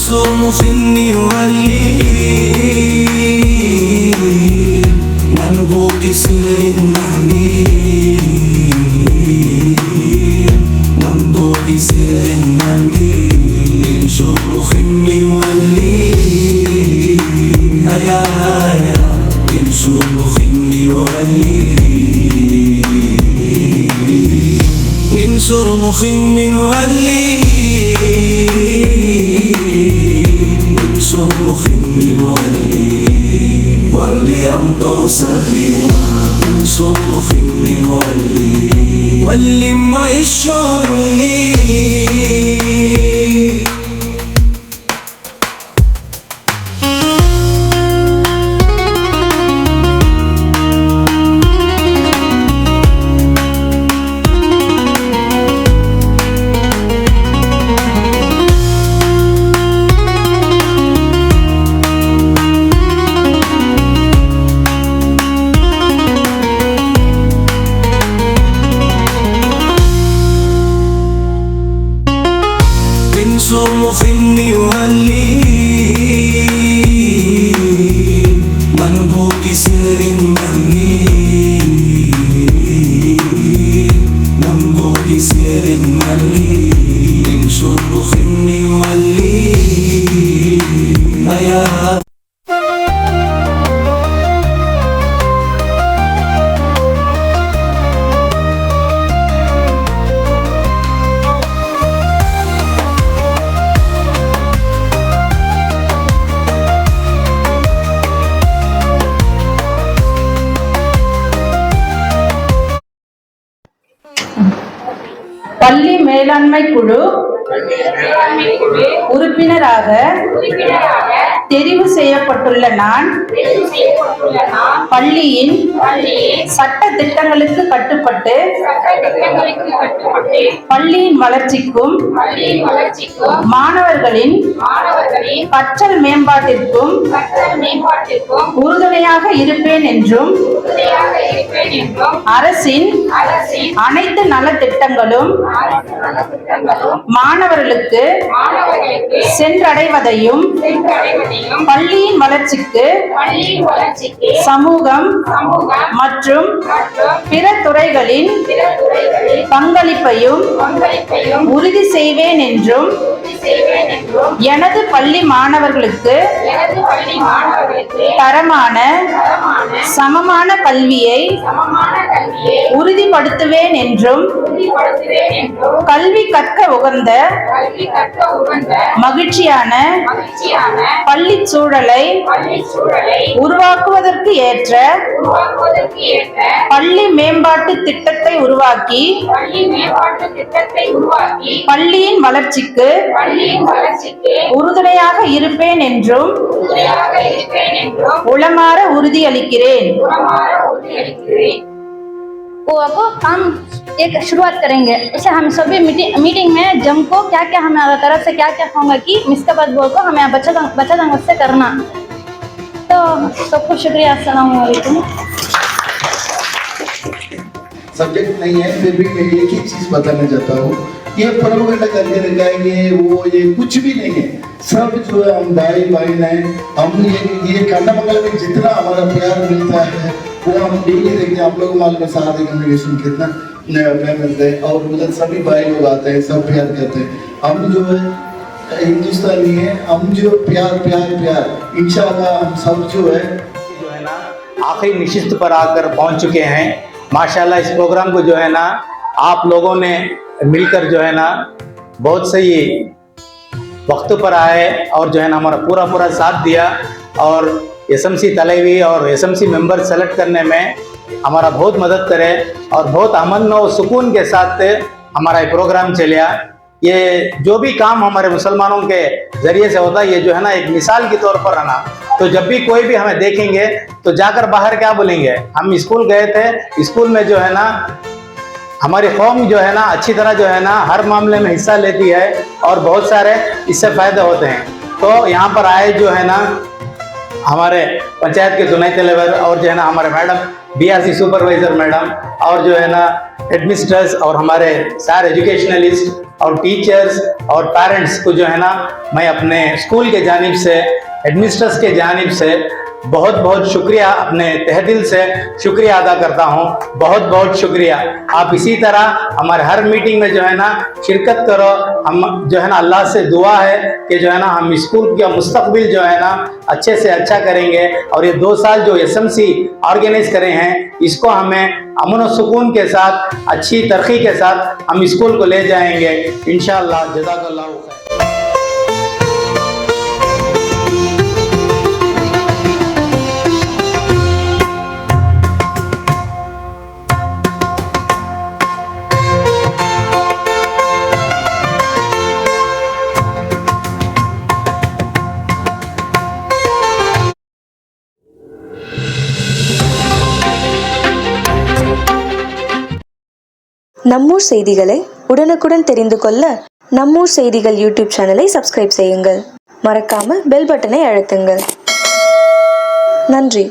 Somos iniwalin Nanubuti sila'y namin Nanubuti sila'y namin Sumukin niwalin Ayaya Sumukin niwalin Sumukin niwalin Sumukin niwalin Wali ang to sa liwan Sumukin niwalin Wali maisyori Sumukin niwalin Manubuti sila'y namin Nanubuti sila'y namin Sumukin niwalin Ayah பள்ளி மேலாண்மை குழு உறுப்பினராக தெரிவு செய்யப்பட்டுள்ள நான் பள்ளியின் சட்ட திட்டங்களுக்கு கட்டுப்பட்டு பள்ளியின் வளர்ச்சிக்கும் மாணவர்களின் கற்றல் மேம்பாட்டிற்கும் உறுதுணையாக இருப்பேன் என்றும் அரசின் அனைத்து நலத்திட்டங்களும் மாணவர்களுக்கு சென்றடைவதையும் பள்ளியின் வளர்ச்சிக்கு சமூகம் மற்றும் பிற துறைகளின் பங்களிப்பையும் உறுதி செய்வேன் என்றும் எனது பள்ளி மாணவர்களுக்கு தரமான சமமான கல்வியை உறுதிப்படுத்துவேன் என்றும் கல்வி கற்க உகந்த மகிழ்ச்சியான பள்ளி சூழலை உருவாக்குவதற்கு ஏற்ற பள்ளி மேம்பாட்டு திட்டத்தை உருவாக்கி பள்ளியின் வளர்ச்சிக்கு உறுதுணையாக இருப்பேன் என்றும் உளமாற உறுதியளிக்கிறேன். वो आपको काम एक शुरुआत करेंगे। ऐसे हम सभी मीटिंग में जम को क्या क्या हमारा तरफ से क्या क्या होगा कि मिस्काबाद बोल को हमें बच्चा दंग से करना। तो सबको शुक्रिया, अस्सलाम वालेकुम। सब्जेक्ट नहीं है फिर भी मैं एक ही चीज बताना चाहता हूँ, ये प्रोपेगेंडा करके दिखाएंगे वो ये कुछ भी नहीं है। सब जो है हम भाई बहन है, हम ये कंडामंगल में जितना हमारा प्यार मिलता है वो हम डेली देखते हैं। आप लोग मालूम है सारा कम्युनिकेशन कितना प्यार मिलता है और उधर सभी भाई लोग आते हैं, सब प्यार करते हैं। हम जो है हिंदुस्तानी है, हम जो प्यार प्यार प्यार इंशाल्लाह हम सब जो है ना आखिरी निश्चित पर आकर पहुंच चुके हैं। माशाल्लाह इस प्रोग्राम को जो है ना आप लोगों ने मिलकर जो है ना बहुत सही वक्त पर आए और जो है ना हमारा पूरा साथ दिया और एसएमसी तलेवी और एसएमसी मेंबर सेलेक्ट करने में हमारा बहुत मदद करे और बहुत अमन और सुकून के साथ हमारा ये प्रोग्राम चलिया। ये जो भी काम हमारे मुसलमानों के जरिए से होता है ये जो है ना एक मिसाल के तौर पर है ना। तो जब भी कोई भी हमें देखेंगे तो जाकर बाहर क्या बोलेंगे, हम स्कूल गए थे, स्कूल में जो है ना हमारी कौम जो है ना अच्छी तरह जो है ना हर मामले में हिस्सा लेती है और बहुत सारे इससे फायदे होते हैं। तो यहाँ पर आए जो है ना हमारे पंचायत के चुनाव लेवल और जो है ना हमारे मैडम बीआरसी सुपरवाइजर मैडम और जो है ना एडमिनिस्ट्रेटर्स और हमारे सारे एजुकेशनलिस्ट और टीचर्स और पेरेंट्स को जो है ना मैं अपने स्कूल के जानिब से एडमिनिस्ट्रेटर्स के जानिब से बहुत बहुत शुक्रिया, अपने तहे दिल से शुक्रिया अदा करता हूँ। बहुत बहुत शुक्रिया। आप इसी तरह हमारे हर मीटिंग में जो है ना शिरकत करो। हम जो है ना अल्लाह से दुआ है कि जो है ना हम स्कूल का मुस्तकबिल जो है ना अच्छे से अच्छा करेंगे और ये 2 साल जो एसएमसी ऑर्गेनाइज करे हैं इसको हमें अमन और सुकून के साथ अच्छी तरक्की के साथ हम स्कूल को ले जाएंगे इंशाअल्लाह। जज़ाकल्लाहु खैर। நம்மூர் செய்திகளை உடனுக்குடன் தெரிந்து கொள்ள நம்மூர் செய்திகள் யூடியூப் சேனலை சப்ஸ்கிரைப் செய்யுங்கள். மறக்காம பெல் பட்டனை அழுத்துங்கள். நன்றி.